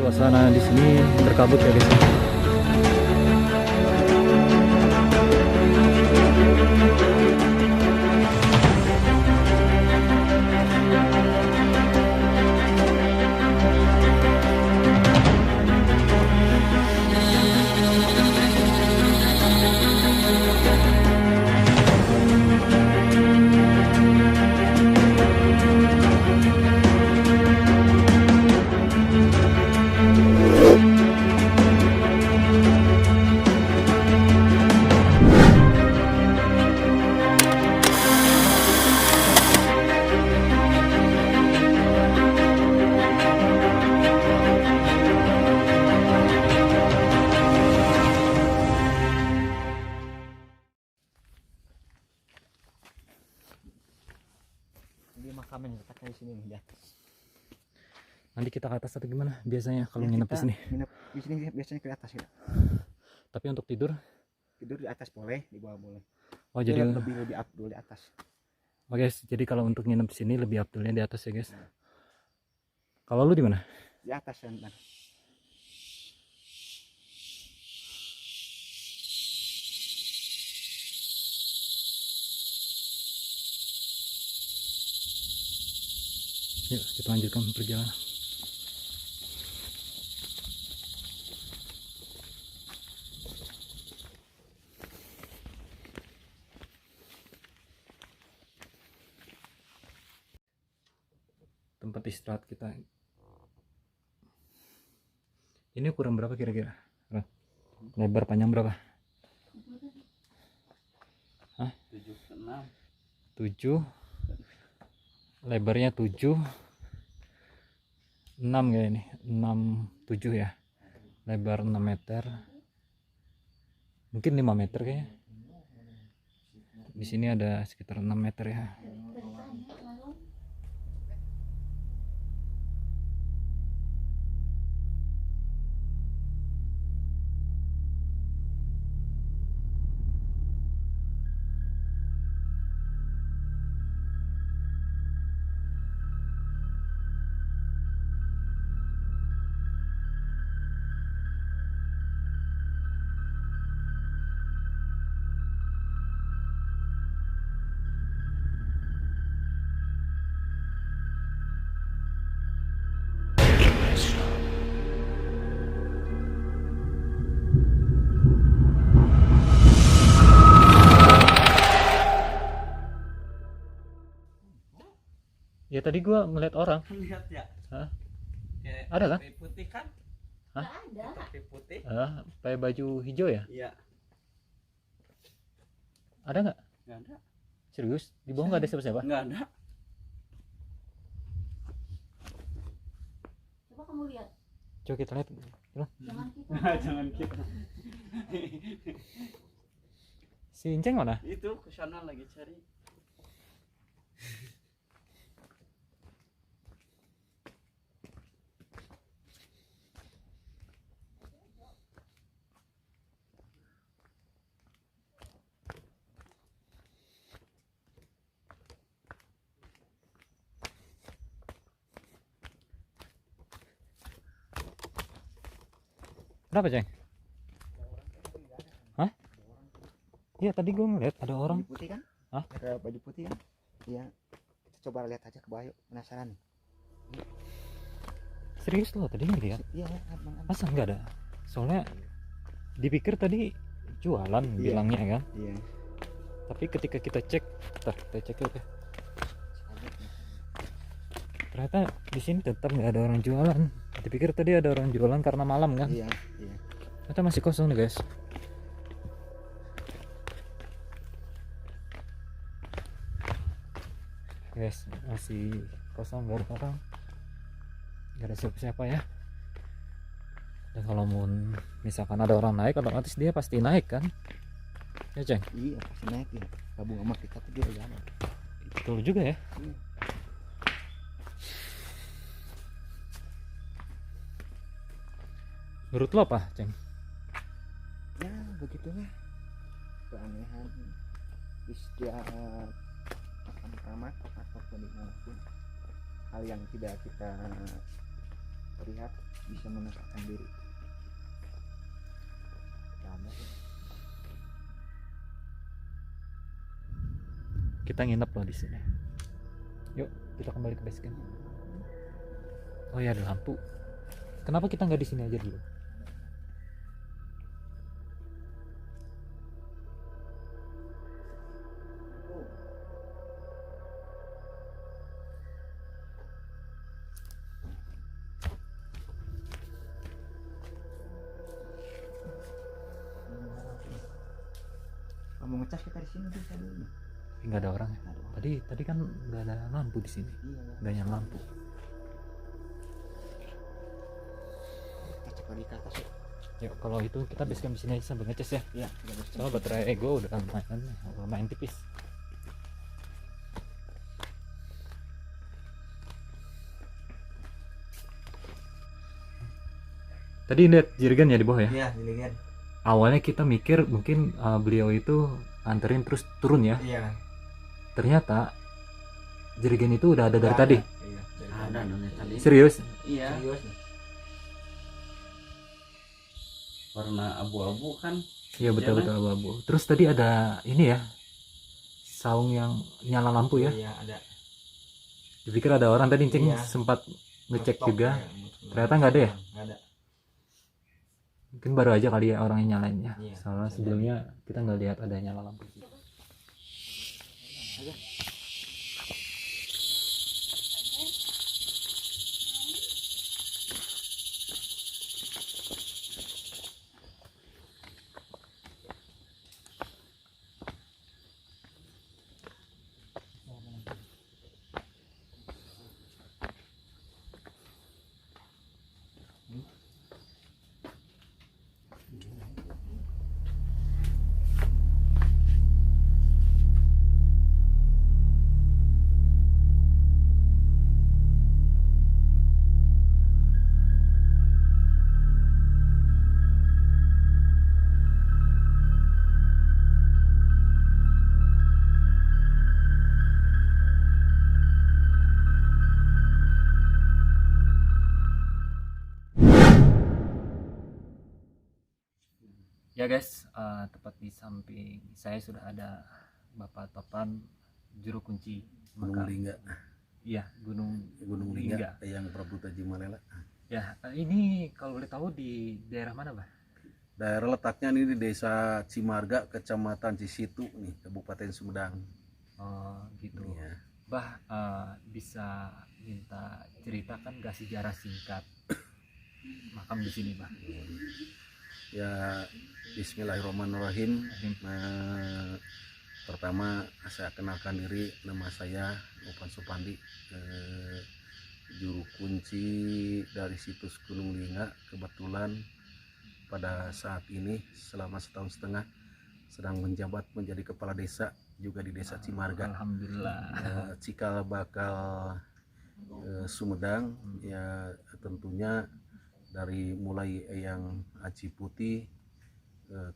Suasana di sini berkabut ya guys. Ini makaman letaknya di sini nih di atas. Nanti kita ke atas atau gimana? Biasanya kalau nginep di sini. Nginep di sini biasanya ke atas ya. Tapi untuk tidur? Tidur di atas boleh, di bawah boleh. Oh Jadi jadi lebih abdul di atas. oh guys, jadi kalau untuk nginep di sini lebih abdulnya di atas ya guys. Kalau lu di mana? Di atas kan. Yuk kita lanjutkan perjalanan. Tempat istirahat kita. Ini ukuran berapa kira-kira? Lebar panjang berapa? Hah? 7. Lebarnya 7. 6 kayak ini. 6 7 ya. Lebar 6 meter. Mungkin 5 meter kayaknya. Di sini ada sekitar 6 meter ya. Ya tadi gua ngeliat orang. Lihat ya. Hah? Kayak Ada kan? topi putih kan? Hah? Ada. Topi putih. Pakai baju hijau ya? Iya. Ada nggak? Nggak ada. Serius? Di bawah nggak ada siapa-siapa? Nggak ada. Coba kamu lihat. Coba kita lihat. Jangan kita. Jangan kita. Si Inceng mana? Itu ke sana lagi cari. Kenapa, Ceng? Hah? Iya tadi gue ngeliat ada orang. Baju putih kan? Hah? Ada baju putih kan? Iya. Kita coba lihat aja ke bawah yuk. Penasaran. Serius lo tadi ngeliat? Iya, abang. Masa nggak ada? Soalnya dipikir tadi jualan bilangnya kan. Iya. Tapi ketika kita cek, kita cek dulu ya. Ternyata di sini tetap nggak ada orang jualan. Dipikir tadi ada orang jualan karena malam kan. Iya, iya. Ternyata masih kosong nih guys. Guys, masih kosong, nggak ada orang, nggak ada siapa-siapa ya. Dan kalau mau misalkan ada orang naik, otomatis dia pasti naik kan ya, Ceng? Iya, pasti naik ya. Gabung sama kita tuh dia jalan. Betul juga ya. Iya. Menurut lo apa, Ceng? Ya begitulah keanehan istiadat akan keramat ataupun dimanapun hal yang tidak kita lihat bisa menegakkan diri. Lama sih. Kita nginep loh di sini. Yuk, kita kembali ke base camp. Oh ya, ada lampu. Kenapa kita nggak di sini aja dulu? Kalau mau ngecas kita di sini bisa dulu. Nggak ada orang ya. Nggak ada orang. Tadi kan nggak ada lampu di sini. Iya, ya. Nggak nyala lampu. Kita cek lagi ke atas ya. Yuk, kalau itu kita base camp di sini aja sambil ngecas ya. Iya, kita base camp. Soalnya baterai ego udah lumayan tipis. Tadi lihat jirigan ya di bawah ya. Iya, dilihat. Awalnya kita mikir mungkin beliau itu anterin terus turun ya. Iya. Ternyata jirigan itu udah ada dari tadi. Iya, Ada dari tadi. Serius? Iya. Serius. Warna abu-abu kan. Iya betul-betul abu-abu. Terus tadi ada ini ya, saung yang nyala lampu ya. Iya, ada. Dipikir ada orang tadi, Cing Iya. sempat ngecek Ngetok, juga. ya, betul. Ternyata nggak ada ya? Nggak ada. Mungkin baru aja kali ya orang yang nyalainnya. Iya, Soalnya bisa sebelumnya kita nggak lihat ada nyala lampu. Aja. Ya guys, tepat di samping saya sudah ada Bapak Topan, juru kunci Gunung makam. Lingga, Iya, Gunung Lingga yang Prabu Tajimalela. Ya, ini kalau boleh tahu di daerah mana, Bah? Daerah letaknya ini di Desa Cimarga, Kecamatan Cisitu nih, Kabupaten Sumedang. Oh, gitu. Iya. Bah, bisa minta ceritakan gak sejarah singkat makam di sini, Bah? Ya, Bismillahirrahmanirrahim. Pertama saya kenalkan diri, nama saya Novan Supandi, juru kunci dari situs Gunung Lingga. Kebetulan pada saat ini selama 1,5 tahun sedang menjabat menjadi kepala desa juga di Desa Cimarga, Alhamdulillah. Cikal Bakal Sumedang. Ya tentunya dari mulai Eyang Aji Putih,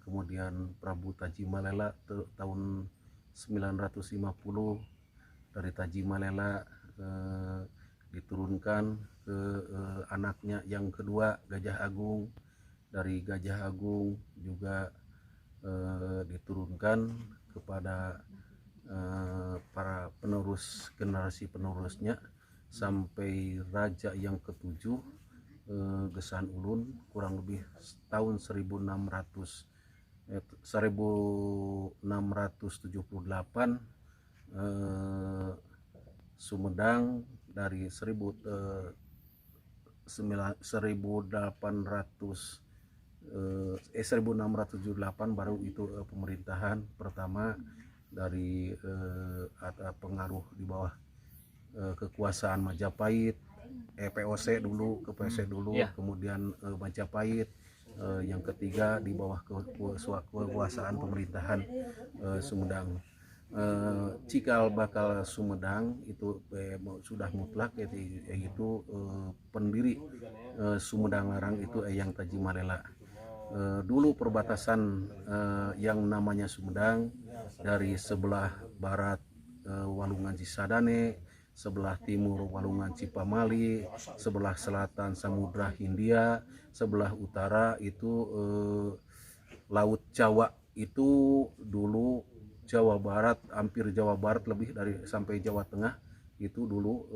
kemudian Prabu Tajimalela tahun 950, dari Tajimalela diturunkan ke anaknya yang kedua Gajah Agung, dari Gajah Agung juga diturunkan kepada para penerus, generasi penerusnya sampai raja yang ketujuh, Gesan Ulun, kurang lebih tahun 1678. Sumedang dari 1678 baru itu pemerintahan pertama dari ada pengaruh di bawah kekuasaan Majapahit, POC dulu, ke POC dulu, Iya. kemudian Majapahit, yang ketiga di bawah kekuasaan pemerintahan Sumedang. Cikal bakal Sumedang itu sudah mutlak, yaitu pendiri Sumedang Larang itu Eyang Tajimalela. Dulu perbatasan yang namanya Sumedang dari sebelah barat Walungan Cisadane, sebelah timur Walungan Cipamali, sebelah selatan Samudra Hindia, sebelah utara itu Laut Jawa. Itu dulu Jawa Barat, hampir Jawa Barat lebih dari sampai Jawa Tengah itu dulu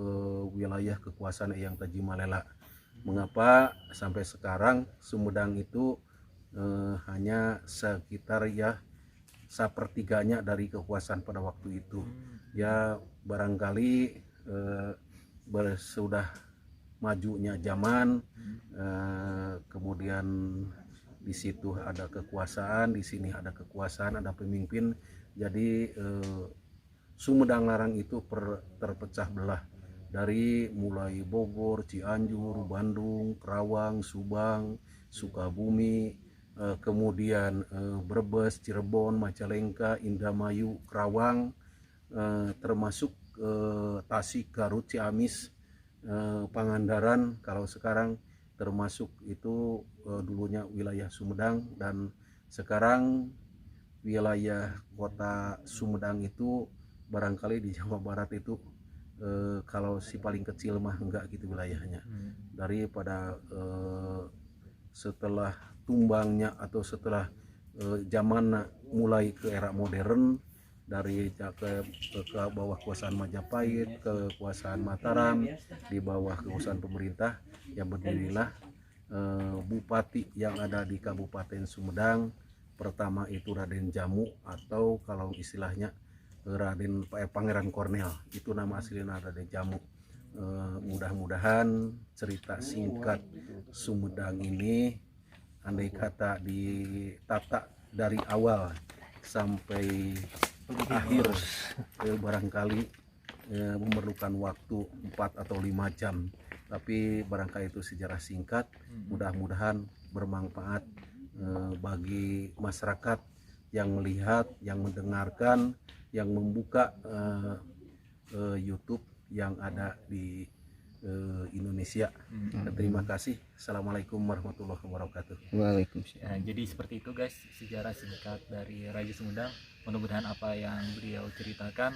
wilayah kekuasaan Eyang Tajimalela. Mengapa sampai sekarang Sumedang itu hanya sekitar ya sepertiganya dari kekuasaan pada waktu itu. Ya barangkali sudah majunya zaman, kemudian di situ ada kekuasaan, di sini ada kekuasaan, ada pemimpin. Jadi Sumedang Larang itu terpecah belah dari mulai Bogor, Cianjur, Bandung, Kerawang, Subang, Sukabumi, kemudian Brebes, Cirebon, Majalengka, Indramayu, Kerawang, termasuk Tasik, Garut, Ciamis, Pangandaran. Kalau sekarang termasuk itu dulunya wilayah Sumedang, dan sekarang wilayah kota Sumedang itu barangkali di Jawa Barat itu kalau si paling kecil mah enggak gitu wilayahnya. Daripada setelah tumbangnya atau setelah zaman mulai ke era modern, dari ke bawah kekuasaan Majapahit, ke kekuasaan Mataram, di bawah kekuasaan pemerintah, yang berdirilah bupati yang ada di Kabupaten Sumedang. Pertama itu Raden Jamu, atau kalau istilahnya Pangeran Kornel, itu nama aslinya Raden Jamu. Mudah-mudahan cerita singkat Sumedang ini andai kata ditata dari awal sampai akhir barangkali memerlukan waktu 4 atau 5 jam, tapi barangkali itu sejarah singkat. Mudah-mudahan bermanfaat bagi masyarakat yang melihat, yang mendengarkan, yang membuka YouTube yang ada di Indonesia. Terima kasih. Assalamualaikum warahmatullahi wabarakatuh. Waalaikumsalam. Ya, jadi seperti itu guys, sejarah singkat dari Raja Sumedang. Mudah-mudahan apa yang beliau ceritakan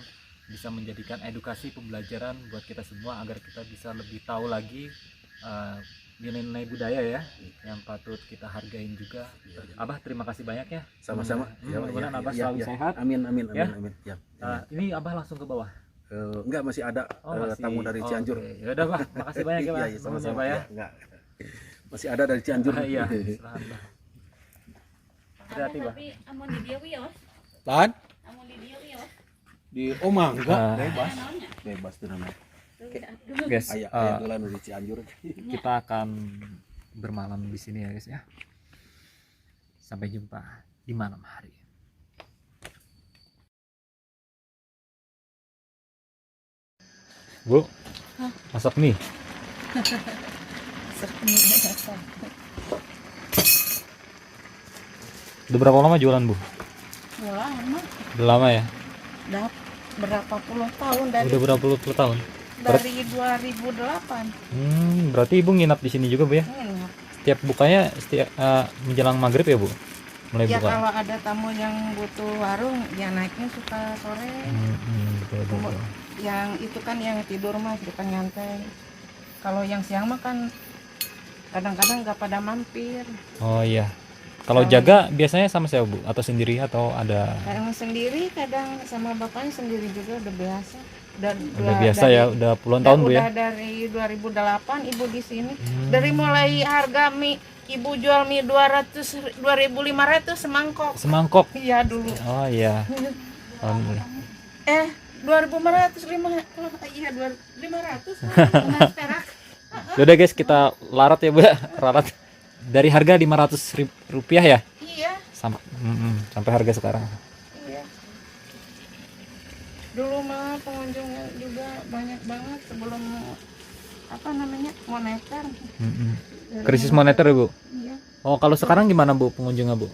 bisa menjadikan edukasi pembelajaran buat kita semua, agar kita bisa lebih tahu lagi nilai-nilai budaya ya yang patut kita hargain juga. Abah, terima kasih banyak ya. Sama-sama. Mudah-mudahan Abah selalu sehat. Amin amin Ya. amin. Ya. Ini Abah langsung ke bawah. Enggak, masih ada Masih. tamu dari Cianjur. Oke. Ya udah, Bah. Makasih banyak ya, Bah. Iya, sama-sama Pak ya. Enggak. Masih ada dari Cianjur. Iya. Selamat, Bah. Hati-hati, Bah. Tapi amun di dia wios, Lan amun di dia wios. di Omang enggak Bebas. bebas tuh namanya. Guys, Ayah dolan dari Cianjur. kita akan bermalam di sini ya guys ya. Sampai jumpa di malam hari. Bu, masak mie. Udah berapa lama jualan, Bu? Lama, Udah lama ya? udah berapa puluh tahun Udah berapa puluh tahun? dari 2008. Berarti Ibu nginap di sini juga, Bu ya? Nginep. Setiap bukanya menjelang maghrib ya, Bu? Mulai Ya buka. kalau ada tamu yang butuh warung, ya naiknya suka sore. Betul. Yang itu kan yang tidur mah depan nyantai. Kalau yang siang mah kan kadang-kadang nggak pada mampir. Oh iya. Kalau jaga biasanya sama saya, Bu, atau sendiri atau ada? Kadang sendiri, kadang sama bapaknya sendiri juga udah biasa. Udah biasa ya, udah puluhan tahun, Bu ya. Udah dari 2008 ibu di sini. Dari mulai harga mie ibu jual mie 2.500 semangkok. Semangkok. Iya dulu. Oh iya. Alhamdulillah. 2.500 iya 2.500 perak. Yaudah guys, kita larat ya, Bu ya. Larat. Dari harga 500 rupiah ya? Iya, Sampai harga sekarang. iya. Dulu mah pengunjungnya juga banyak banget sebelum moneter. Krisis moneter ya, Bu? Iya. Oh, kalau sekarang gimana, Bu, pengunjungnya, Bu?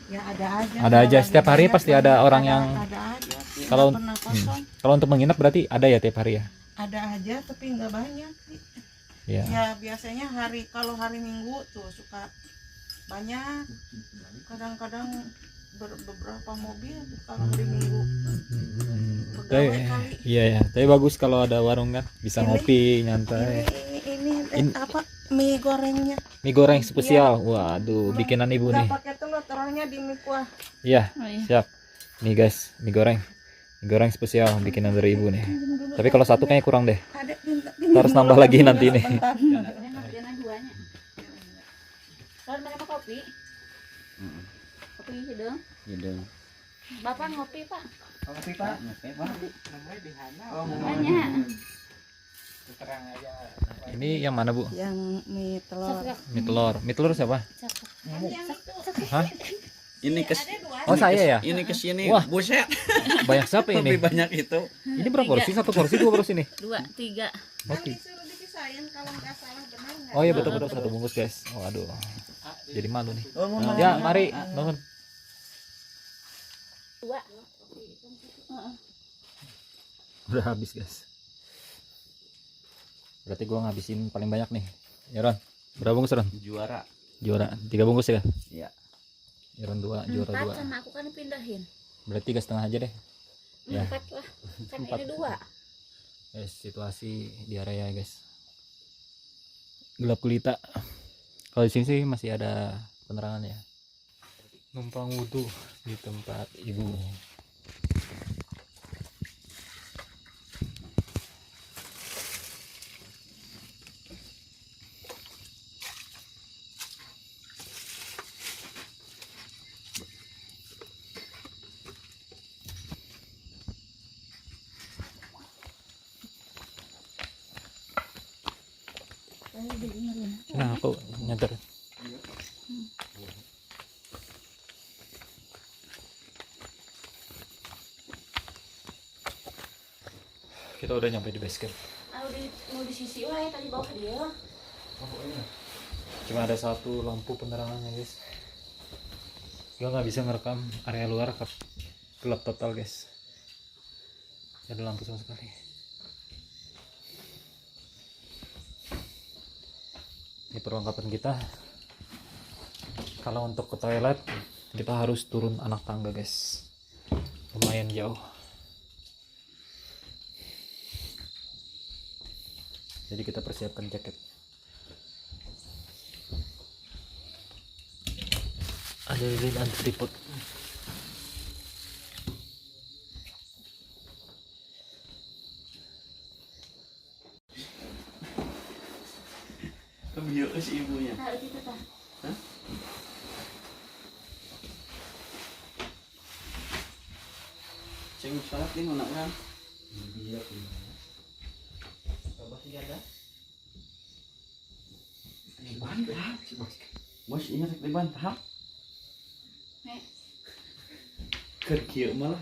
Ya ada aja. Ada aja. Setiap hari pasti ada orang yang ada aja sih. Kalau- Nggak pernah kosong. Kalau untuk menginap berarti ada ya tiap hari ya? Ada aja tapi nggak banyak sih. Iya. Ya biasanya kalau hari Minggu tuh suka banyak. Kadang-kadang beberapa mobil kalau hari Minggu Tapi, iya ya, tapi bagus kalau ada warung kan, bisa ngopi nyantai. Ini apa mie gorengnya? Mie goreng spesial, waduh, bikinan ibu nih. Nggak pakai telur, telurnya di mie kuah. Iya, siap. Nih guys, mie goreng spesial bikinan dari ibu nih. Tapi kalau satu kayaknya kurang deh. Ada minta. Kita harus nambah lagi nanti nih. Jangan duanya. Kalau mereka kopi. Kopi hidung. Hidung. Bapak ngopi, Pak. Kopi Pak. Oke, Pak. Namanya di Hana. Banyak. Terang aja. Ini yang mana bu? Yang mie telur. Mie telur siapa? Hah? Ini ke Oh saya ya? ini ke sini. Wah. Buset. Banyak siapa Lebih ini? banyak itu. Ini berapa porsi? Satu porsi, dua porsi nih? 2, 3. Oke. Disuruh dipisahin kalau nggak salah benar nggak? Oh iya betul-betul satu bungkus guys. Oh aduh. Jadi malu nih. Oh, mau Ya mari, nuhun. 2. Udah habis guys. Berarti gua ngabisin paling banyak nih. Ya Ron, berapa bungkus Ron? Juara. Juara 3 bungkus ya? Iya. Ya Ron 2, juara 4 2. sama aku kan pindahin. Berarti 3,5 aja deh. Ya. 4 lah. Kan Empat. ini 2. Guys, situasi di area guys. Gelap gulita. Kalau di sini sih masih ada penerangan ya. Numpang wudhu di tempat ibu. Nah, aku nyantar. Kita udah nyampe di base camp. Mau di sisi wae tadi bawa ke dia. Cuma ada satu lampu penerangannya guys. Gua nggak bisa ngerekam area luar, gelap total guys. Gak ada lampu sama sekali. Ini perlengkapan kita. Kalau untuk ke toilet kita harus turun anak tangga guys, lumayan jauh. Jadi kita persiapkan jaket. Ada lilin anti tripod. Kebio ke si ibunya. Nah, itu tah. Ceng salat di mana kan? Bos ini rek dibantah. Kerja malah.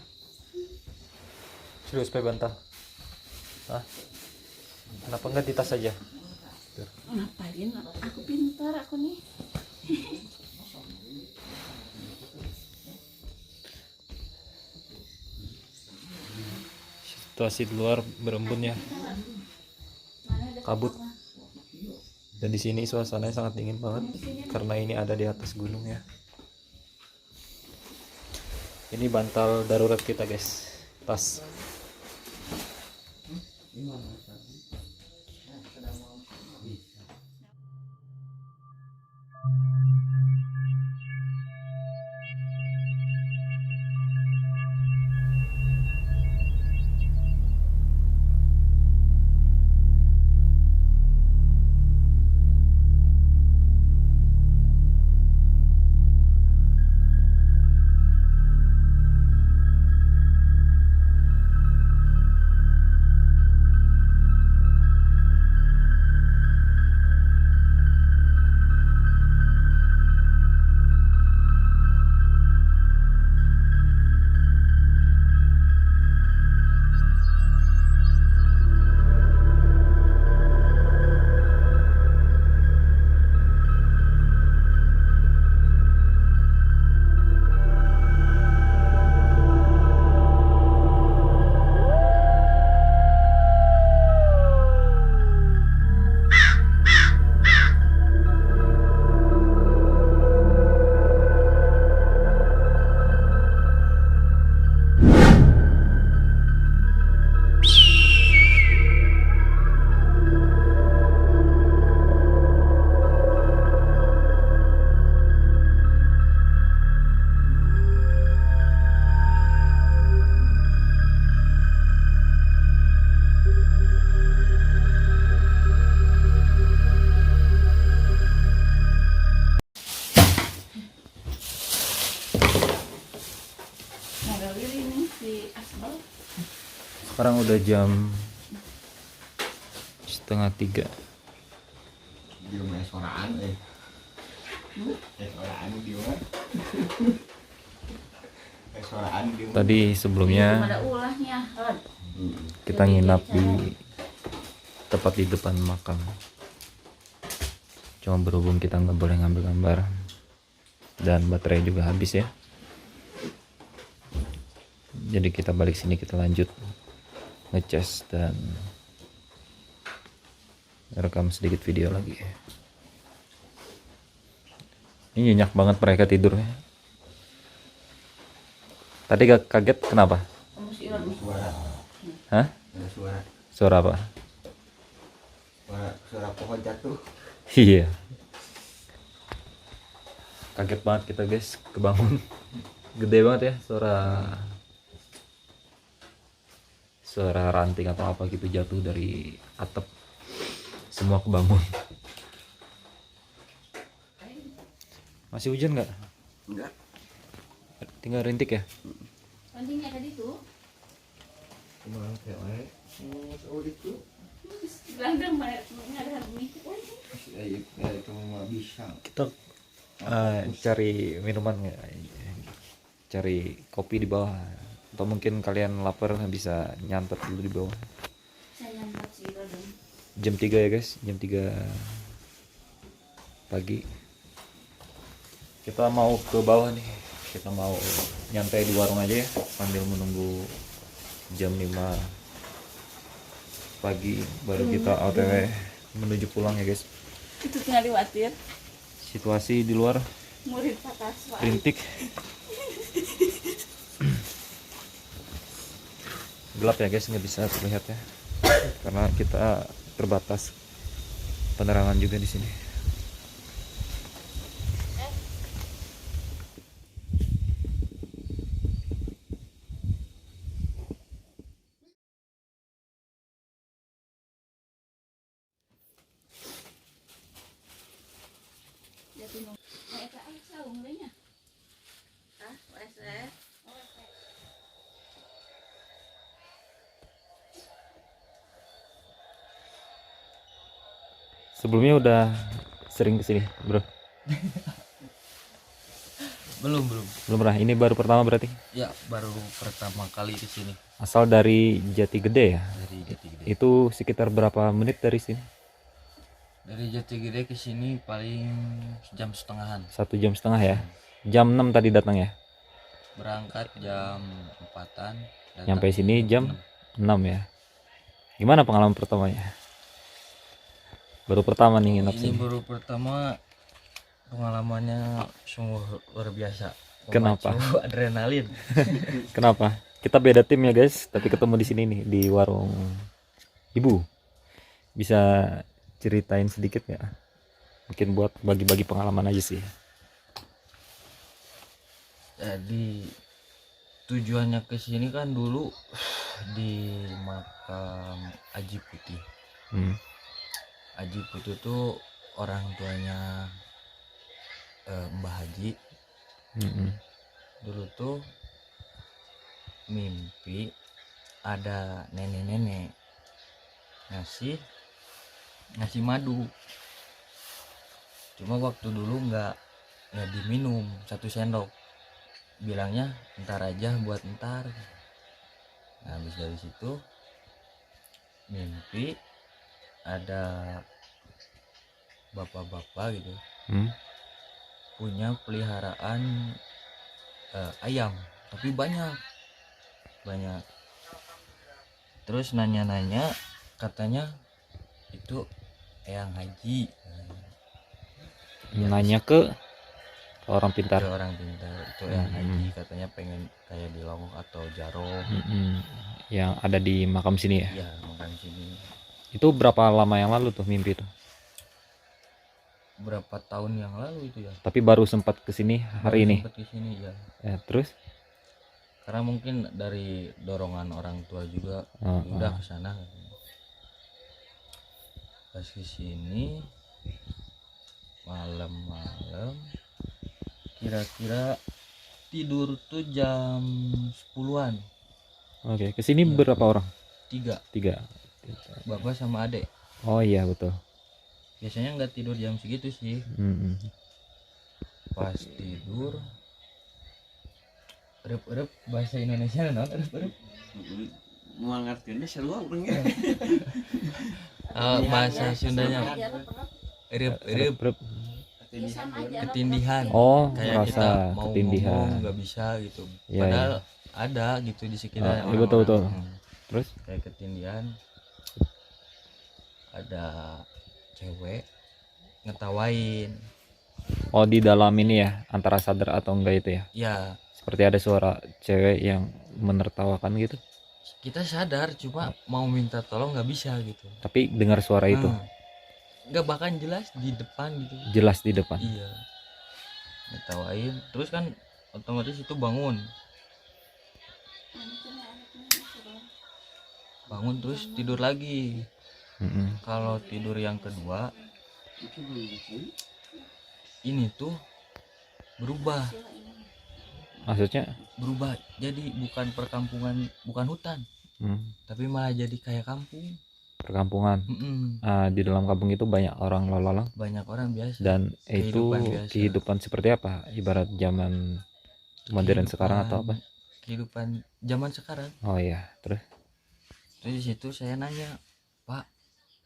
Serius supaya bantal. Hah? Kenapa enggak di tas aja? Ngapain? Aku pintar aku nih. Situasi di luar berembun ya, kabut. Dan di sini suasananya sangat dingin banget karena ini ada di atas gunung ya. Ini bantal darurat kita guys, tas. Sekarang udah jam setengah 3. Di rumah soraan soraan di mana? Soraan di mana? Tadi sebelumnya ada ulahnya. Rod. kita nginap di tepat di depan makam. Cuma berhubung kita nggak boleh ngambil gambar dan baterai juga habis ya. Jadi kita balik sini, kita lanjut ngecas dan rekam sedikit video lagi. Ini nyenyak banget mereka tidurnya. Tadi gak kaget kenapa? Suara. Hah? Ada suara. Suara apa? Suara pohon jatuh. Iya. Kaget banget kita guys, kebangun. Gede banget ya suara ranting atau apa gitu jatuh dari atap. Semua kebangun. Masih hujan nggak? Enggak. Tinggal rintik ya? Bandingnya tadi tuh. Kemana kayak oh itu. Gelanggang banget ada mie. Itu mah bisa. Kita cari minuman nggak? Cari kopi di bawah. Atau mungkin kalian lapar bisa nyantet dulu di bawah. Saya nyambat sih dong. Jam 3 ya guys, jam 3 pagi. Kita mau ke bawah nih. Kita mau nyantai di warung aja ya, sambil menunggu jam 5 pagi baru kita OTW menuju pulang ya guys. Itu tinggal diwatir. Situasi di luar Murid patas. rintik. Gelap ya guys, nggak bisa terlihat ya. Karena kita terbatas penerangan juga di sini. Jadi mau kayak saung nya. Ah, wes. Sebelumnya udah sering kesini bro? Belum. Belum pernah, ini baru pertama berarti? Ya, baru pertama kali ke sini Asal dari Jati Gede ya? dari Jatigede. Itu sekitar berapa menit dari sini? Dari Jatigede ke sini paling jam setengahan. 1,5 jam ya? Jam 6 tadi datang ya? Berangkat jam 4-an. datang Nyampe sini jam 6. 6 ya? Gimana pengalaman pertamanya? Baru pertama nih nginap Ini sini. baru pertama, pengalamannya sungguh luar biasa. Kenapa? Memacu adrenalin. Kenapa? Kita beda tim ya guys, tapi ketemu di sini nih di warung ibu. Bisa ceritain sedikit nggak? Mungkin buat bagi-bagi pengalaman aja sih. Jadi tujuannya ke sini kan dulu di makam Aji Putih. Aji Putih tuh orang tuanya Mbah Haji. Dulu tuh mimpi ada nenek-nenek ngasih madu. Cuma waktu dulu nggak diminum 1 sendok, bilangnya ntar aja buat ntar. Nah, habis dari situ mimpi ada bapak-bapak gitu punya peliharaan ayam, tapi banyak. Terus nanya-nanya, katanya itu Eyang Haji. Nanya ke orang pintar. Ke orang pintar itu Eyang Haji, katanya pengen kayak di Lombok atau Jaro. Yang ada di makam sini ya? Iya, makan sini. Itu berapa lama yang lalu tuh mimpi itu? Berapa tahun yang lalu itu ya? Tapi baru sempat kesini hari ini. Sempet kesini ya. Terus? Karena mungkin dari dorongan orang tua juga udah kesana. Pas kesini malam-malam, kira-kira tidur tuh jam 10-an. Oke, kesini berapa orang? 3, Tiga. bapak sama adek. Oh iya betul. Biasanya nggak tidur jam segitu sih. Mm-mm. Pas tidur rep bahasa Indonesia non rep. Mau ngertiinnya seru orangnya. Bahasa Sundanya rep Rep. ketindihan. Oh, Kayak kita merasa mau ketindihan. ngomong nggak bisa gitu. Iya, Padahal ada gitu di sekitar. Oh, iya, betul, betul. Terus? Kayak ketindihan. Ada cewek ngetawain. Oh, di dalam ini ya, antara sadar atau enggak itu ya? Ya, Seperti ada suara cewek yang menertawakan gitu. kita sadar cuma mau minta tolong nggak bisa gitu. Tapi dengar suara itu Nggak bahkan jelas di depan gitu. jelas di depan. Iya. Ngetawain. Terus kan otomatis itu bangun. Bangun terus tidur lagi. Mm-mm. Kalau tidur yang kedua ini tuh berubah Maksudnya? jadi bukan perkampungan, bukan hutan, tapi malah jadi kayak kampung. Perkampungan. Mm-mm. Di dalam kampung itu banyak orang lalu-lalang Banyak orang biasa. dan itu Kehidupan biasa. kehidupan seperti apa? Ibarat zaman modern sekarang atau apa? Kehidupan zaman sekarang. Oh iya, terus? Terus di situ saya nanya, Pak,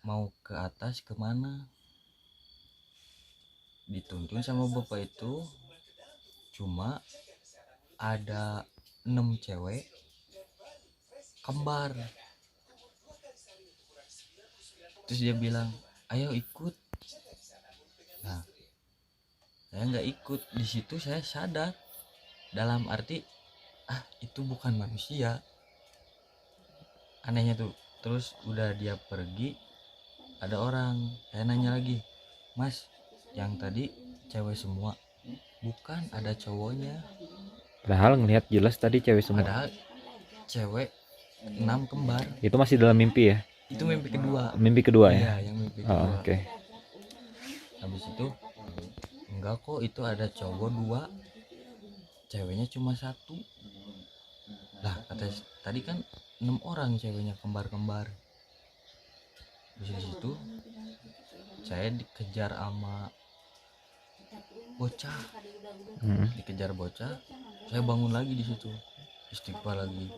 mau ke atas kemana? Dituntun sama bapak itu, cuma ada 6 cewek kembar. Terus dia bilang, ayo ikut. Nah, saya nggak ikut. Di situ saya sadar, dalam arti itu bukan manusia. Anehnya tuh. Terus udah dia pergi, ada orang. Saya nanya lagi, Mas, yang tadi cewek semua? Bukan, ada cowoknya. Padahal ngelihat jelas tadi cewek semua. Padahal cewek 6 kembar. Itu masih dalam mimpi ya? Itu mimpi kedua. Mimpi kedua ya? Iya, yang mimpi kedua. Oh, oke. Habis itu enggak kok, itu ada cowok 2, ceweknya cuma 1. Lah kata tadi kan 6 orang ceweknya kembar-kembar. Di situ saya dikejar sama bocah. Dikejar bocah, saya bangun lagi di situ, istighfar lagi.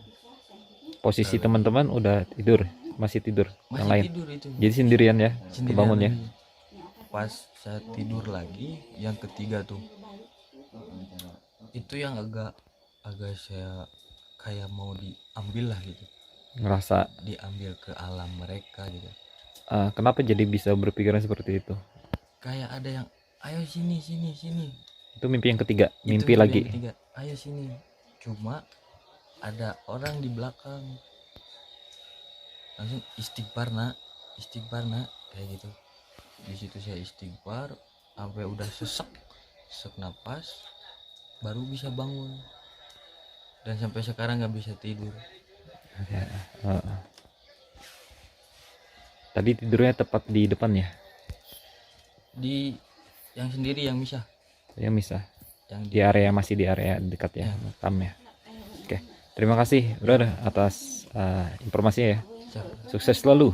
Posisi teman-teman udah tidur, masih tidur yang Masih lain. tidur itu. Jadi sendirian ya, Sendirian kebangun ya. lagi. Pas saya tidur lagi, yang ketiga tuh, itu yang agak saya kayak mau diambil lah gitu, Ngerasa diambil ke alam mereka gitu. kenapa jadi bisa berpikiran seperti itu? Kayak ada yang, ayo sini. Itu mimpi yang ketiga, Itu mimpi lagi. yang ketiga, ayo sini. Cuma ada orang di belakang. Langsung istighfar nak, kayak gitu. Di situ saya istighfar sampai udah sesek napas, baru bisa bangun. Dan sampai sekarang nggak bisa tidur. Ya, tadi tidurnya tepat di depan ya? Di yang sendiri yang misah, Ya misah. yang Di area, masih di area dekat ya, makam ya. Oke, terima kasih brother atas informasinya ya. Sukses selalu.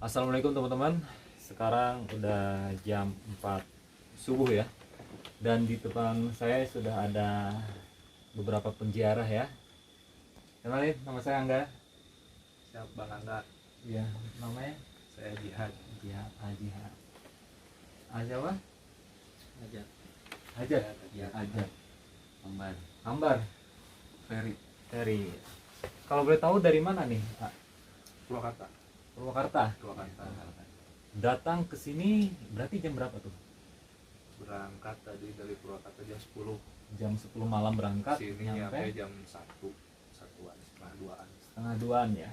Assalamualaikum teman-teman. Sekarang udah jam 4 subuh ya. Dan di depan saya sudah ada beberapa penziarah ya. Kenalin, nama saya Angga. Siap Bang Angga, Iya, namanya saya Jihad. Jihad. Aja apa? Ajat. Ajat. Ya, Ajat. Ambar. Ambar. Ferry. Kalau boleh tahu dari mana nih? Purwakarta. Purwakarta. Datang ke sini berarti jam berapa tuh? Berangkat tadi dari Purwakarta jam 10. Jam 10 malam berangkat, Sini nyampe nyampe jam 1-an, setengah 2-an. setengah 2-an ya.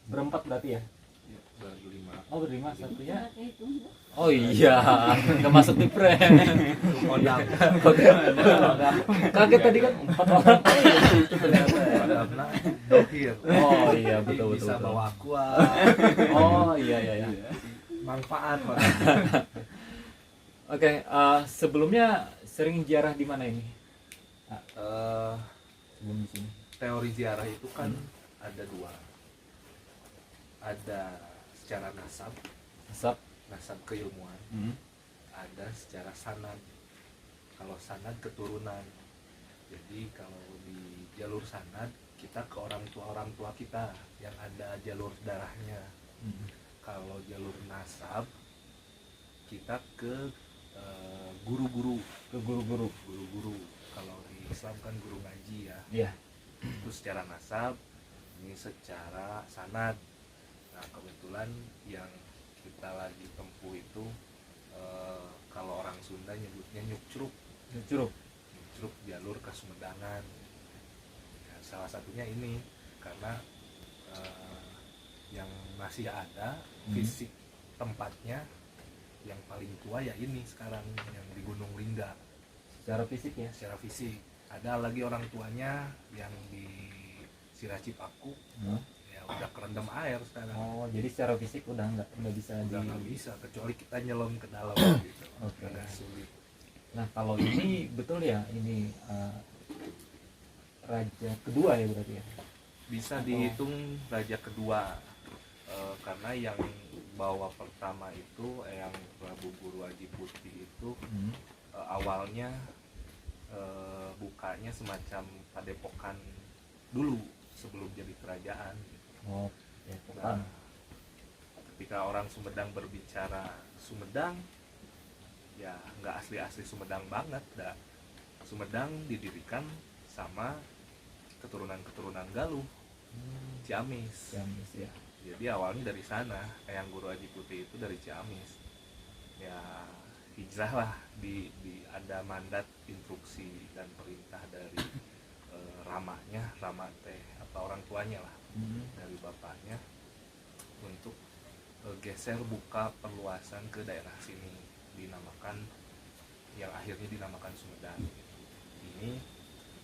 Berempat berarti ya? Ya, berlima. Oh berlima, satunya. Oh iya, nggak masuk di prank. Kodam. Kaget tadi kan 4 orang. Kodamna dohir. Oh iya betul. Bisa bawa aqua. Oh iya. Manfaat. Oke, sebelumnya sering ziarah di mana ini? Sebelum di sini. Teori ziarah itu kan ada dua, ada secara Asap. nasab keilmuan, ada secara sanad. Kalau sanad keturunan, jadi kalau di jalur sanad kita ke orang tua kita yang ada jalur darahnya. Kalau jalur nasab kita ke guru-guru. Guru-guru kalau di Islam kan guru ngaji ya. Iya. Itu secara nasab, ini secara sanad. Nah kebetulan yang kita lagi tempuh itu kalau orang Sunda nyebutnya nyukcruk jalur ke Sumedang. Ya, salah satunya ini karena yang masih ada fisik tempatnya yang paling tua ya ini sekarang yang di Gunung Lingga. Secara fisik ya. Secara fisik ada lagi orang tuanya yang di Siracipaku, ya udah kerendam air sekarang. Oh, jadi secara fisik udah nggak bisa Udah nggak bisa kecuali kita nyelam ke dalam gitu. Oke. Agak sulit. Nah, kalau ini betul ya, ini raja kedua ya berarti ya. Bisa dihitung raja kedua. Karena yang bawa pertama itu yang Prabu Guru Haji Putih itu awalnya bukanya semacam padepokan dulu sebelum jadi kerajaan. Oh, ya, Nah, ketika orang Sumedang berbicara Sumedang, ya nggak asli Sumedang banget. Sumedang didirikan sama keturunan Galuh, Ciamis. Ciamis ya. Jadi awalnya dari sana, yang Guru Haji Putih itu dari Ciamis. Ya hijrah lah, ada mandat, instruksi dan perintah dari Rama teh atau orang tuanya lah, dari bapaknya untuk geser buka perluasan ke daerah sini, dinamakan yang akhirnya dinamakan Sumedang. Ini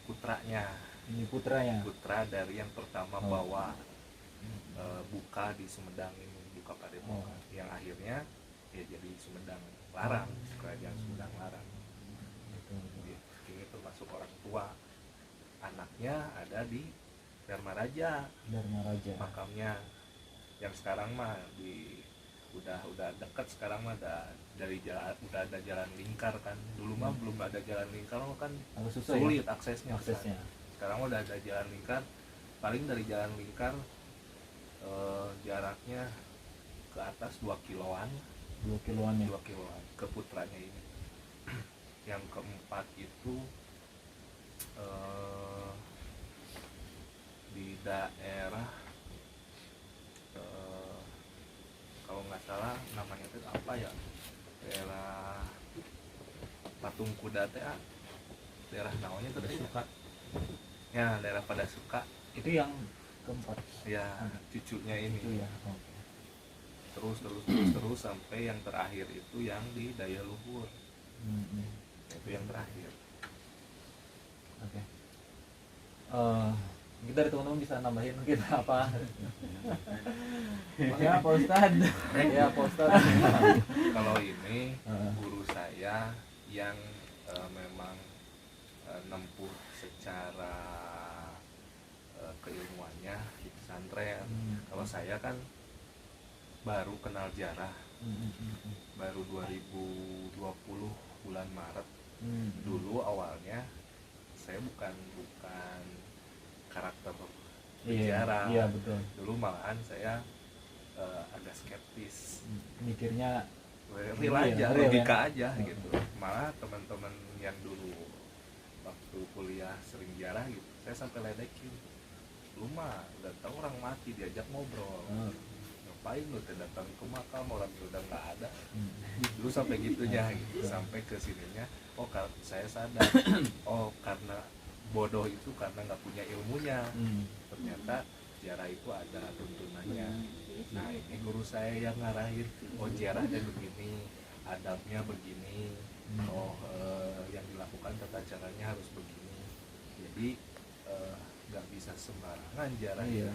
putranya. Ini putranya. Putra dari yang pertama bawa buka di Sumedang ini, buka padepokan, yang akhirnya ya jadi Sumedang Larang, kerajaan Sumedang Larang. Ini termasuk orang tua. Anaknya ada di Dharma Raja, makamnya yang sekarang mah udah dekat, sekarang mah udah ada jalan lingkar kan. Dulu mah belum ada jalan lingkar kan, sulit ya? aksesnya. Sekarang udah ada jalan lingkar, paling dari jalan lingkar jaraknya ke atas 2 kiloan ke putranya ini. Yang keempat itu di daerah kalau nggak salah namanya itu apa ya, daerah Patung Kuda teh, daerah namanya itu suka ya, daerah pada suka Itu yang keempat ya, cucunya ini. itu ya. Terus sampai yang terakhir itu yang di Daya Luhur. Itu yang terakhir. Oke. Kita dari teman-teman bisa nambahin mungkin apa? Ya Pak Ustad. Ya Pak Ustad. Kalau ini guru saya yang memang nempuh secara keilmuannya di pesantren. Kalau saya kan baru kenal jarah, baru 2020 bulan Maret. Dulu awalnya saya bukan karakter sejarah. Iya betul. Dulu malahan saya agak skeptis, Mikirnya real aja, real logika aja gitu. Malah teman-teman yang dulu waktu kuliah sering jarah gitu, saya sampai ledekin, lu mah udah tahu orang mati diajak ngobrol, ngapain lu datang ke makam orang udah nggak ada. Dulu sampai gitunya gitu, sampai ke sininya saya sadar, karena bodoh itu karena nggak punya ilmunya. Ternyata ziarah itu ada tuntunannya. Nah ini guru saya yang ngarahin, ziarah dan begini, adabnya begini, yang dilakukan tata caranya harus begini. Jadi nggak bisa sembarangan ziarah ya,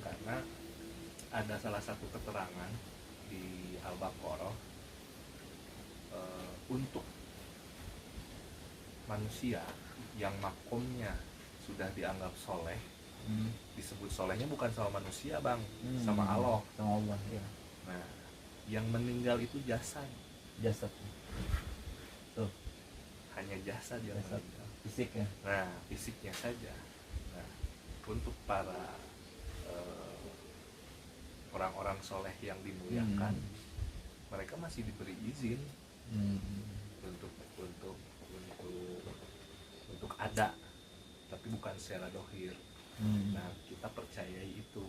karena ada salah satu keterangan di Al-Baqarah untuk manusia yang makomnya sudah dianggap soleh, disebut solehnya bukan sama manusia bang, sama Allah. Sama Allah ya. Nah, yang meninggal itu jasad, tuh hanya jasad yang jasad meninggal. fisik ya. Nah, fisiknya saja. Nah, untuk para orang-orang soleh yang dimuliakan, mereka masih diberi izin untuk ada, tapi bukan secara dohir. Nah, kita percayai itu,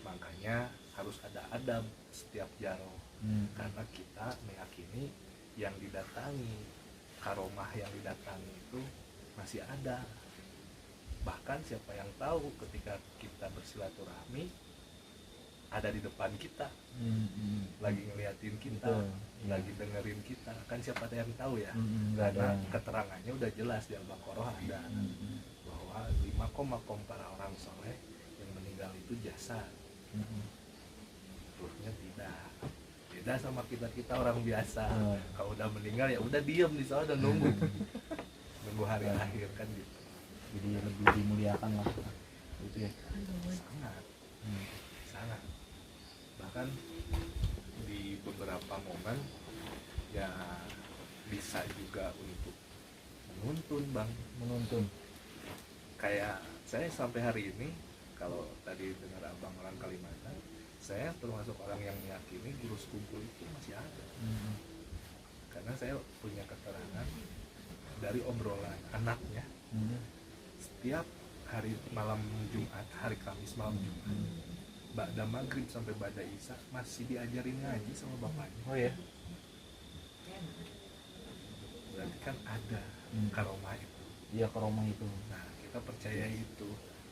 makanya harus ada adab setiap jaro, karena kita meyakini yang didatangi, karomah yang didatangi itu masih ada. Bahkan siapa yang tahu ketika kita bersilaturahmi ada di depan kita, lagi ngeliatin kita, Betul, iya. lagi dengerin kita, kan siapa yang tahu ya. Nggak Karena ada. keterangannya udah jelas di Al-Baqarah ada bahwa 5 makom para orang soleh yang meninggal itu jasad, ruhnya tidak. Beda sama kita orang biasa. Kalau udah meninggal ya udah diem di sana dan nunggu hari akhir kan gitu. Jadi lebih dimuliakan lah gitu ya. Sangat. Bahkan di beberapa momen ya bisa juga untuk menuntun bang, kayak saya sampai hari ini, kalau tadi dengar abang orang Kalimantan, saya termasuk orang yang meyakini guru sekumpul itu masih ada. Karena saya punya keterangan dari obrolan anaknya, setiap hari malam Jumat, hari Kamis malam Jumat, ba'da maghrib sampai ba'da isya masih diajarin ngaji sama bapaknya. Oh ya. Berarti kan ada karomah itu. Iya, karomah itu. Nah, kita percaya itu,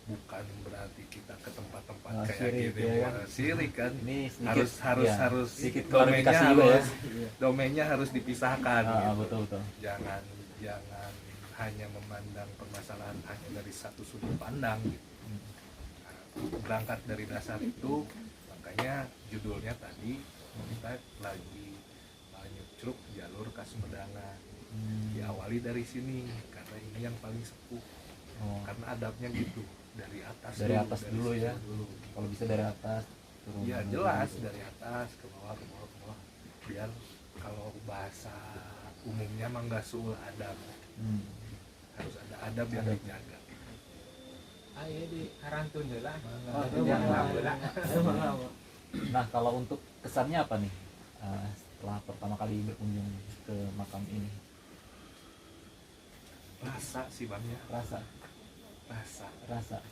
bukan berarti kita ke tempat-tempat Nah, kayak syirik, gini ya kan? sirik kan. Ini sedikit, harus sedikit domainnya klarifikasi juga ya. domainnya harus dipisahkan gitu. Betul. Jangan hanya memandang permasalahan hanya dari satu sudut pandang gitu. Nah, berangkat dari dasar itu, makanya judulnya tadi kita lagi nyucruk jalur Kasumedanga. Diawali dari sini karena ini yang paling sepuh. Karena adabnya gitu, dari atas dulu ya. situ dulu. Kalau bisa dari atas turun. Ya jelas dari atas ke bawah, biar kalau bahasa umumnya mah nggak suul adab. Harus ada adab yang dijaga. Ayo di harantun lah. Nah, kalau untuk kesannya apa nih setelah pertama kali berkunjung ke makam ini? Rasa sih bang ya, Rasa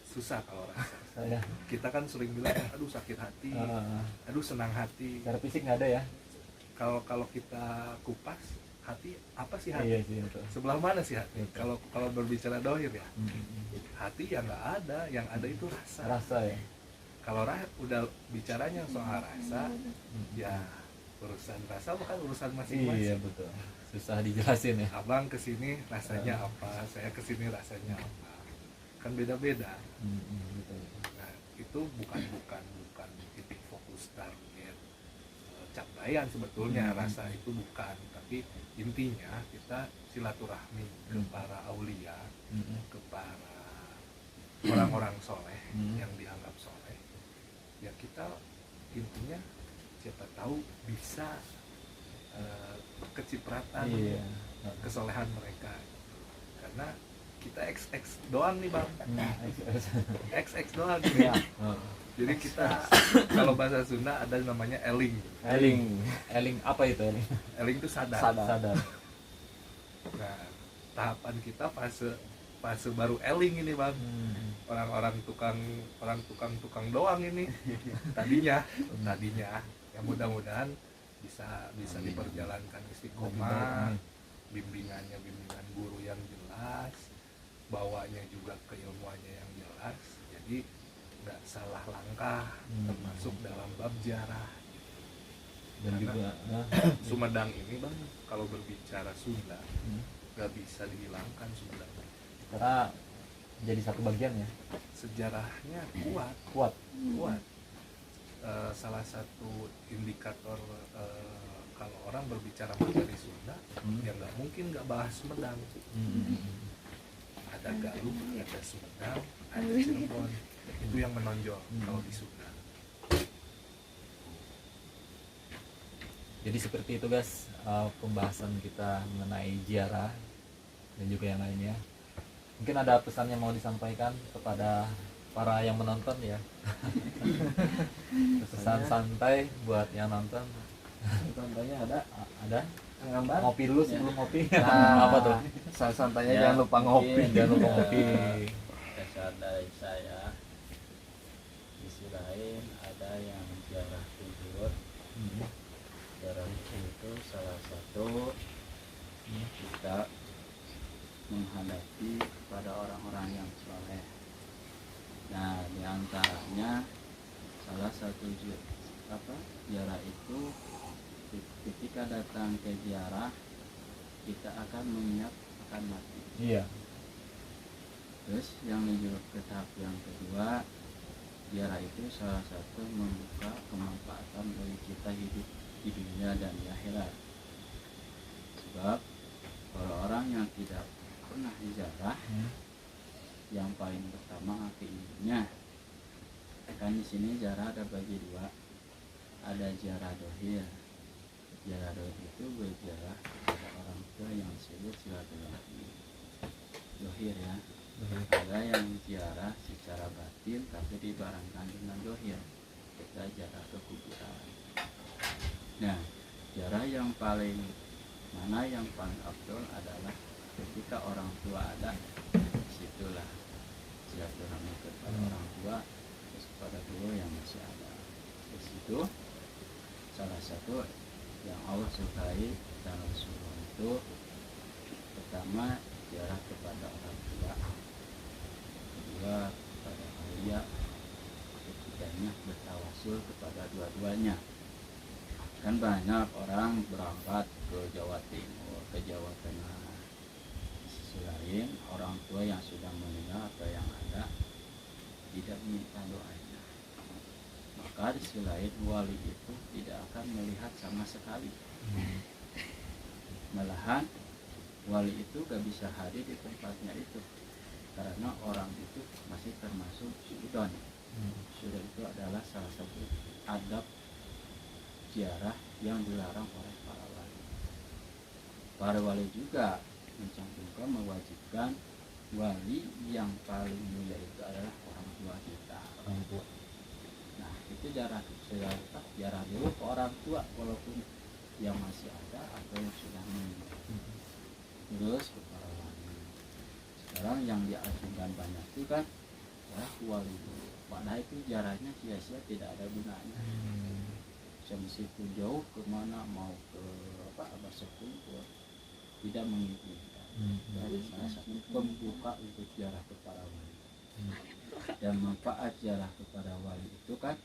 susah kalau rasa. saya Kita kan sering bilang, aduh sakit hati, aduh senang hati. secara fisik nggak ada ya. Kalau kita kupas, hati apa sih hati? Iya sih, betul. Sebelah mana sih hati? Betul. Kalau berbicara dohir ya, hati ya nggak ada, yang ada itu rasa. Rasa ya. Kalau udah bicaranya soal rasa, ya urusan rasa bukan urusan Iya, masing-masing. betul. Susah dijelasin ya. Abang kesini rasanya apa, saya kesini rasanya apa, kan beda-beda. Betul. Nah, itu bukan titik fokus target capaian sebetulnya. Rasa itu bukan, tapi intinya kita silaturahmi ke para aulia, ke para orang-orang soleh yang dianggap soleh. Ya kita intinya siapa tahu bisa kecipratan kesolehan mereka, karena kita XX doang nih bang, XX doang nih. Jadi kita kalau bahasa Sunda ada namanya eling Eling apa itu eling? eling itu sadar. Sadar. Nah, tahapan kita fase baru eling ini bang. Orang tukang doang ini tadinya ya mudah-mudahan bisa diperjalankan istiqomah, bimbingan guru yang jelas, bawanya juga keilmuannya yang jelas, jadi nggak salah langkah termasuk dalam bab jarah. Dan juga Sumedang ini bang, kalau berbicara Sunda nggak bisa dihilangkan Sumedang, karena jadi satu bagian ya. sejarahnya kuat. Salah satu indikator kalau orang berbicara materi Sunda ya nggak mungkin nggak bahas Sumedang. Ada Galuh, ada Sumedang, ada Cirebon, itu yang menonjol kalau di Sunda. Jadi seperti itu guys, pembahasan kita mengenai ziarah dan juga yang lainnya. Mungkin ada pesan yang mau disampaikan kepada para yang menonton ya. Pesan santai buat yang nonton. Contohnya ada Ada? gambar. Ngopi dulu sebelum ngopi. Nah, Apa tuh? Santainya Ya, jangan lupa ngopi. mungkin, Jangan lupa ngopi. Kesan dari saya, di sisi lain ada yang ziarah kubur. Ziarah itu salah satu kita menghadapi kepada orang-orang yang soleh. Nah, diantaranya salah satu ziarah itu ketika datang ke ziarah kita akan mengingat akan mati. Iya. Terus yang menuju ke tahap yang kedua, ziarah itu salah satu membuka kemanfaatan bagi kita hidup di dunia dan di akhirat. Sebab kalau orang yang tidak pernah ziarah, yang paling pertama keinginannya kan di sini ziarah ada bagi dua, ada ziarah dohir. Ziarah dohir itu berziarah kepada orang tua yang disebut silaturahmi dohir ya. Ada yang ziarah secara batin tapi dibarengkan dengan dohir, kita ziarah ke kuburan. Nah, ziarah yang paling afdol adalah ketika orang tua ada, disitulah silaturahmi kepada orang tua, terus kepada guru yang masih ada. Di situ salah satu yang Allah sukai dalam surah itu pertama ziarah kepada orang tua, kedua kepada aulia, ketiganya bertawasul kepada dua-duanya. Kan banyak orang berangkat ke Jawa Timur, ke Jawa Tengah. Di sisi lain orang tua yang sudah meninggal atau yang ada tidak minta doanya, maka di sisi lain wali itu tidak akan melihat sama sekali. Malahan wali itu gak bisa hadir di tempatnya itu karena orang itu masih termasuk suudon. Suudon itu adalah salah satu adab ziarah yang dilarang oleh para wali. Para wali juga mencantumkan, mewajibkan wali yang paling mulia itu adalah orang tua kita. Orang tua. Nah, itu ziarah dulu ke orang tua walaupun yang masih ada atau yang sudah meninggal. Terus ke para wali. Sekarang yang diajukan banyak itu kan wali dulu. Padahal itu ziarahnya sia-sia, tidak ada gunanya. Meskipun jauh kemana mau ke Abah Sepungkur tidak mengizinkan. Dari salah satu pembuka untuk ziarah kepada wali. Dan manfaat ziarah kepada wali itu kan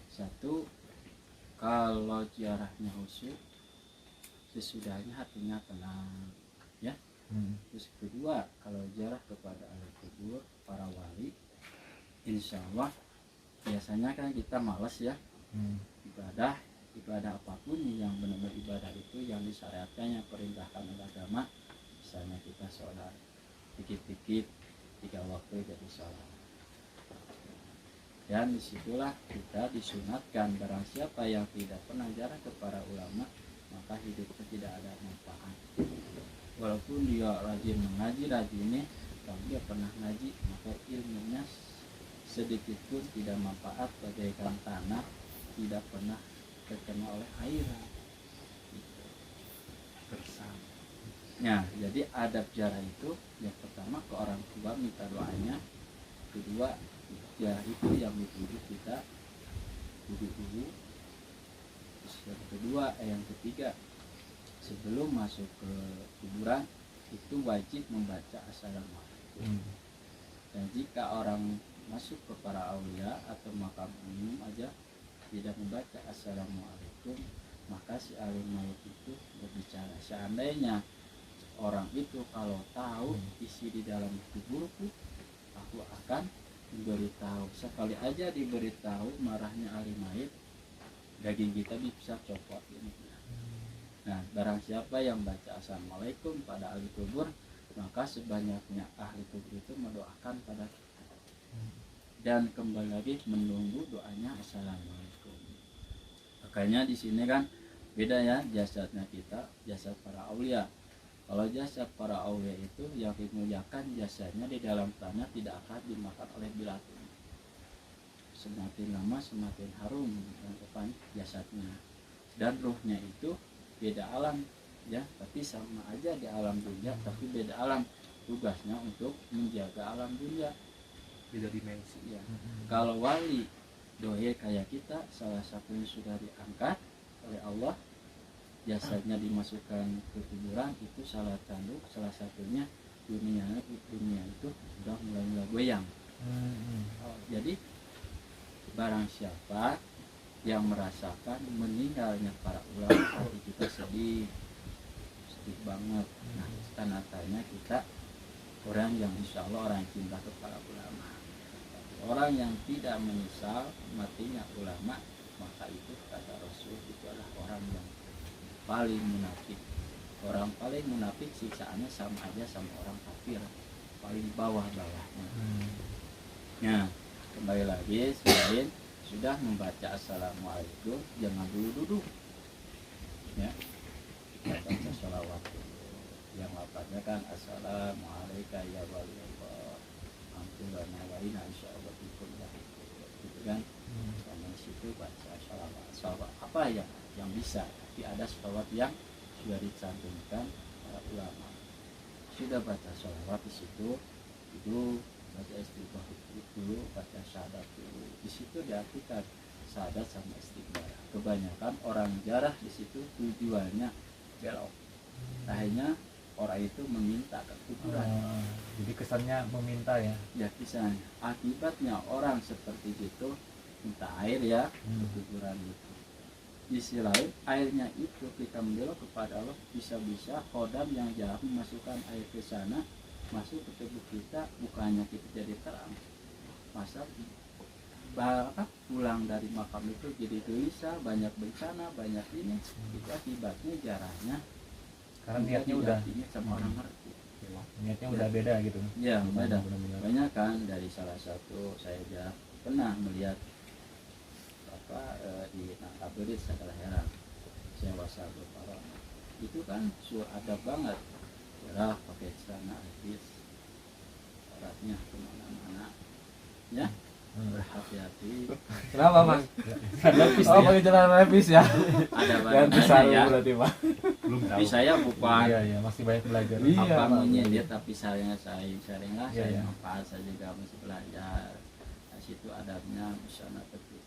satu, kalau ziarahnya khusyuk, sesudahnya hatinya tenang, ya. Terus kedua, kalau ziarah kepada ahli kubur, para wali, insya Allah biasanya kan kita malas ya. Ibadah apapun yang benar-benar ibadah itu yang disyariatkan, yang perintahkan oleh agama, misalnya kita sholat dikit-dikit 3 waktu jadi sholat, dan disitulah kita disunatkan barang siapa yang tidak pernah ziarah kepada ulama maka hidupnya tidak ada manfaat. Walaupun dia rajin mengaji, kalau dia pernah ngaji maka ilmunya sedikit pun tidak manfaat, bagaikan tanah tidak pernah terkena oleh air gitu. Nah, jadi adab ziarah itu yang pertama ke orang tua minta doanya, kedua ziarah itu yang dituju kita duduk dulu, terus yang ketiga sebelum masuk ke kuburan itu wajib membaca assalamualaikum. Dan jika orang masuk ke para aulia atau makam umum aja tidak membaca assalamualaikum, maka si alim mayit itu berbicara. Seandainya orang itu kalau tahu isi di dalam kuburku, aku akan memberitahu. Sekali aja diberitahu marahnya alim mayit, daging kita bisa copot ini. Nah, barang siapa yang baca assalamualaikum pada ahli kubur, maka sebanyaknya ahli kubur itu mendoakan pada kita. Dan kembali lagi menunggu doanya assalamualaikum. Makanya di sini kan beda ya jasadnya kita, jasad para aulia. Kalau jasad para aulia itu yang dimuliakan jasadnya di dalam tanah tidak akan dimakan oleh binatang. Semakin lama semakin harum dan jasadnya. Dan ruhnya itu beda alam ya, tapi sama aja di alam dunia, tapi beda alam. Tugasnya untuk menjaga alam dunia, beda dimensi. ya. Kalau wali dohir kayak kita, salah satunya sudah diangkat oleh Allah, jasadnya dimasukkan ke kuburan, itu salah satunya dunia itu sudah mulai goyang. Jadi barang siapa yang merasakan meninggalnya para ulama, hati kita sedih banget. Nah, tanda-tandanya kita orang yang insya Allah orang yang cinta kepada ulama. Orang yang tidak menyesal matinya ulama, maka itu kata Rasul itu adalah orang yang paling munafik. Orang paling munafik siksaannya sama aja sama orang kafir, paling bawah-bawahnya. Nah, kembali lagi selain sudah membaca assalamualaikum, jangan dulu duduk ya, kita baca sholawat dulu. Yang lafaznya kan assalamualaikum ya waliyullah ampulana wa inna insyaallah bikum ya, gitu kan. Karena situ baca sholawat apa ya yang bisa, tapi ada sholawat yang sudah dicantumkan para ulama. Sudah baca sholawat di situ, itu baca istighfar dulu, baca syahadat dulu. Di situ diartikan syahadat sama istighfar. Kebanyakan orang jarah di situ tujuannya belok. Akhirnya orang itu meminta ke kuburan. Jadi kesannya meminta ya. Ya kisahnya. Akibatnya orang seperti itu minta air ya ke kuburan itu. Di sisi lain airnya itu kita membelok kepada Allah, bisa-bisa khodam yang jahat memasukkan air ke sana, masuk ke tubuh kita, bukannya kita jadi terang, masa pulang dari makam itu jadi gelisah, banyak bencana, banyak ini, itu akibatnya jarahnya Karena niatnya udah sama orang ngerti. Niatnya udah beda gitu. Ya beda. Benar-benar. Banyak kan dari salah satu saya aja pernah melihat di Nangkaberit adalah heran sewa sahabat para itu kan adab banget, cerah pakai celana habis, orangnya kemana-mana ya, berhati-hati. Kenapa Mas? Lepis Oh, pakai celana lepis ya. Ada Ganti banyak sarung ya. berarti Pak. Belum tahu. Tapi saya bukan Iya iya, masih banyak belajar. apa menyindir, tapi saya sharing lah, Iya, saya iya. manfaat, saya juga masih belajar. Di situ adabnya busana petik.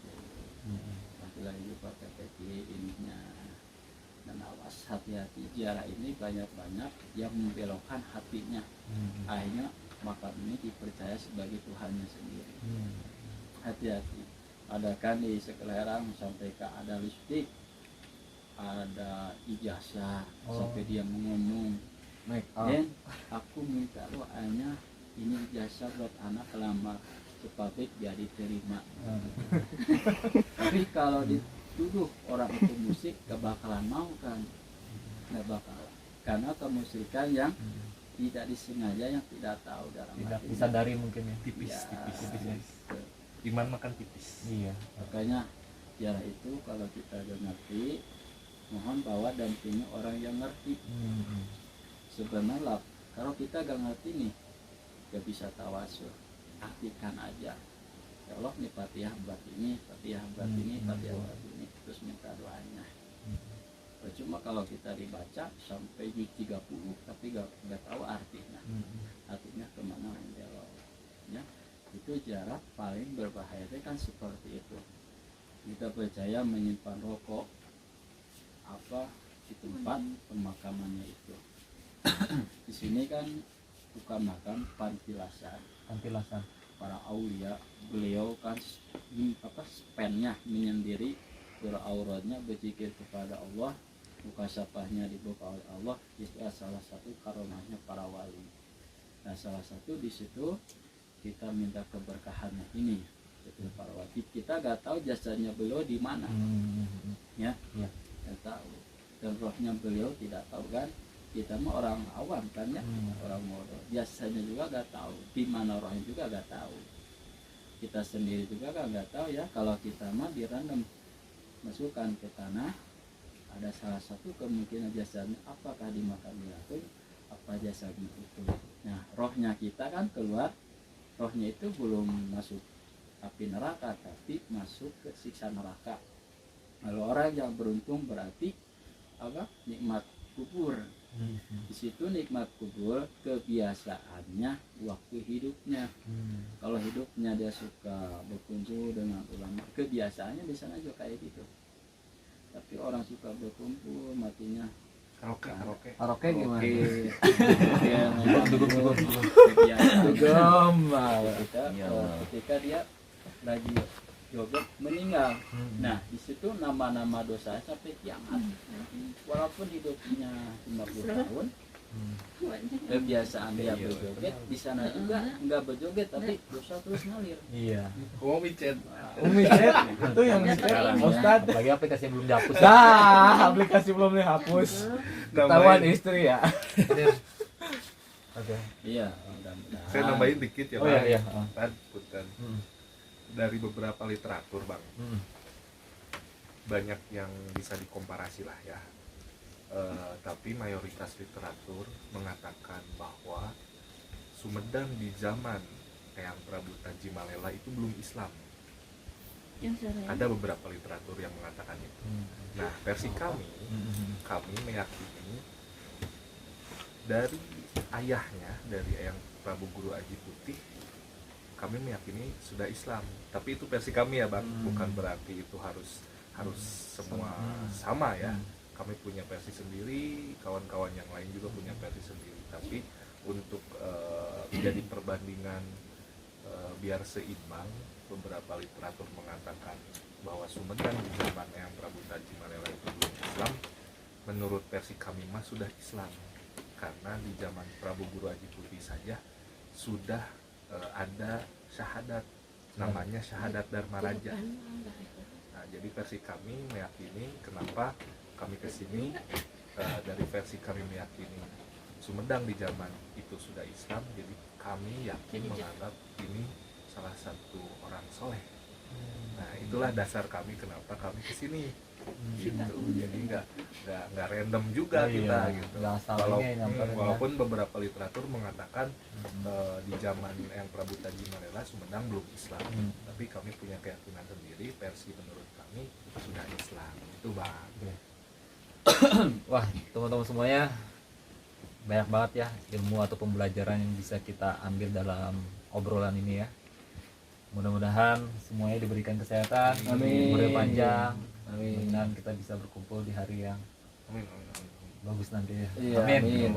Lagi pakai peci ininya, dan awas hati-hati, ziarah ini banyak-banyak yang membelokkan hatinya. Akhirnya makam ini dipercaya sebagai Tuhannya sendiri. Hati-hati, ada kan di sekelerang sampai ke ada lipstik, ada ijazah, sampai dia mengumum, dan aku minta doanya ini ijazah buat anak lamar sepatut biar diterima. Tapi kalau dituduh orang itu musik, gak bakalan mau kan, gak bakalan, karena kemusikan yang tidak disengaja, yang tidak tahu dalam Tidak hatinya. disadari mungkin ya. Tipis, Ya, tipis ya. gitu. Iman makan tipis. Iya. Makanya jarak itu kalau kita udah ngerti, mohon bawa dampingi orang yang ngerti. Sebenarnya kalau kita gak ngerti nih, gak bisa tawasul, artikan aja, ya Allah nih Fatihah buat ini, Fatihah buat ini, Fatihah buat ini, terus minta doanya. Cuma kalau kita dibaca sampai juz 30 tapi gak tahu artinya, artinya kemana menjauh ya, itu jarak paling berbahaya kan seperti itu. Kita percaya menyimpan rokok apa di tempat pemakamannya itu. Di sini kan bukan makam pantilasan para aulia, beliau kan spennya menyendiri, berauratnya berzikir kepada Allah, buka sapahnya dibuka oleh Allah. Itu salah satu karomahnya para wali. Nah, salah satu di situ kita minta keberkahannya ini, itu para wali. Kita gak tahu jasanya beliau di mana, ya, gak tahu. dan rohnya beliau tidak tahu kan. Kita mah orang awam kan ya, orang bodoh. Biasanya juga gak tahu di mana rohnya juga gak tahu. Kita sendiri juga kan gak tahu ya. Kalau kita mah dirandom masukkan ke tanah, ada salah satu kemungkinan jasanya apakah dimakan belatung, apa jasanya itu. Nah rohnya kita kan keluar, rohnya itu belum masuk api neraka tapi masuk ke siksa neraka. Kalau orang yang beruntung berarti apa, nikmat kubur. Di situ nikmat kubur kebiasaannya waktu hidupnya. Kalau hidupnya dia suka berkumpul dengan ulama, kebiasaannya di sana juga kayak gitu. Tapi orang suka berkumpul matinya Karaoke gimana? Ketika dia lagi joget meninggal. Nah di situ nama-nama dosa sampai kiamat. Walaupun hidupnya 50 tahun, kebiasaan dia berjoget di sana juga nggak berjoget tapi dosa terus ngalir. Iya. Mau micet. Itu yang Ustad. Lagi aplikasi yang belum dihapus. Nah, aplikasi belum dihapus. Ketahuan istri ya. Oke. Iya, mudah-mudahan. Saya nambahin dikit ya Oh Bang. iya, iya. Punten. Dari beberapa literatur Bang, banyak yang bisa dikomparasi lah ya. Tapi mayoritas literatur mengatakan bahwa Sumedang di zaman Eyang Prabu Tajimalela itu belum Islam. Ada beberapa literatur yang mengatakan itu. Nah versi kami meyakini dari ayahnya, dari Eyang Prabu Guru Aji Putih, kami meyakini sudah Islam. Tapi itu versi kami ya Bang, bukan berarti itu harus semua sama ya. Kami punya versi sendiri, kawan-kawan yang lain juga punya versi sendiri. Tapi untuk menjadi perbandingan biar seimbang, beberapa literatur mengatakan bahwa Sumedang di zaman Eyang Prabu Tajimalela itu belum Islam. Menurut versi kami mah sudah Islam, karena di zaman Prabu Guru Aji Putih saja sudah ada syahadat, namanya syahadat Dharma Raja. Nah, jadi versi kami meyakini, kenapa kami kesini, dari versi kami meyakini Sumedang di zaman itu sudah Islam, jadi kami yakin menganggap ini salah satu orang soleh. Nah itulah dasar kami kenapa kami kesini. Gitu. Jadi nggak random juga kita gitu. Walaupun beberapa literatur mengatakan di zaman Eyang Prabu Tajimalela Sumedang belum Islam, tapi kami punya keyakinan sendiri, versi menurut kami sudah Islam. Itu Bang. Wah teman-teman semuanya, banyak banget ya ilmu atau pembelajaran yang bisa kita ambil dalam obrolan ini ya. Mudah-mudahan semuanya diberikan kesehatan, umur panjang, dan kita bisa berkumpul di hari yang bagus nanti ya. Amin.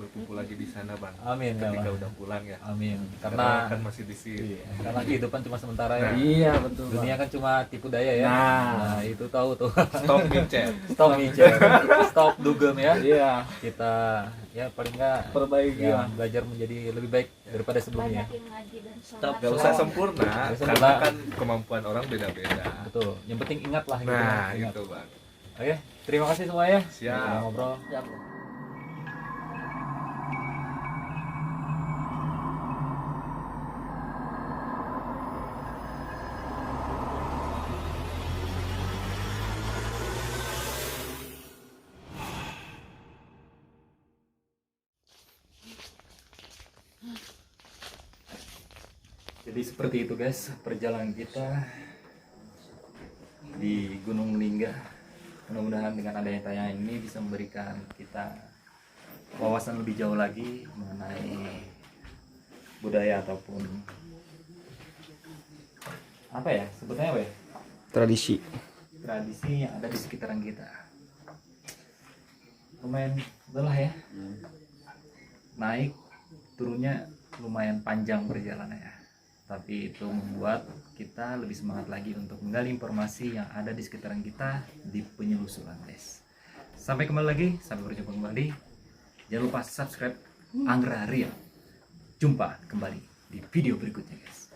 Berkumpul lagi di sana Bang. Amin. Ketika udah pulang ya. Amin. Karena kan masih di sini. Karena kehidupan cuma sementara ya. Iya betul. Dunia kan cuma tipu daya ya. Nah itu tahu tuh. Stop micet. Stop micet. Stop dugem ya. Iya. Kita ya paling nggak Perbaiki ya, belajar menjadi lebih baik daripada sebelumnya. Gak usah sempurna, karena kan kemampuan orang beda-beda. Betul. Yang penting ingatlah gitu. Nah Ingat. itu Bang. Oke, terima kasih semuanya. Siap. Udah ngobrol. Jadi seperti itu guys perjalanan kita di Gunung Lingga. Mudah-mudahan dengan adanya tayangan ini bisa memberikan kita wawasan lebih jauh lagi mengenai budaya ataupun apa ya sebetulnya apa ya? Tradisi yang ada di sekitaran kita. Lumayan lelah ya. Naik turunnya lumayan panjang perjalanannya. Tapi itu membuat kita lebih semangat lagi untuk menggali informasi yang ada di sekitaran kita di penyelusuran guys. Sampai kembali lagi, sampai berjumpa kembali. Jangan lupa subscribe Anggraria. Jumpa kembali di video berikutnya guys.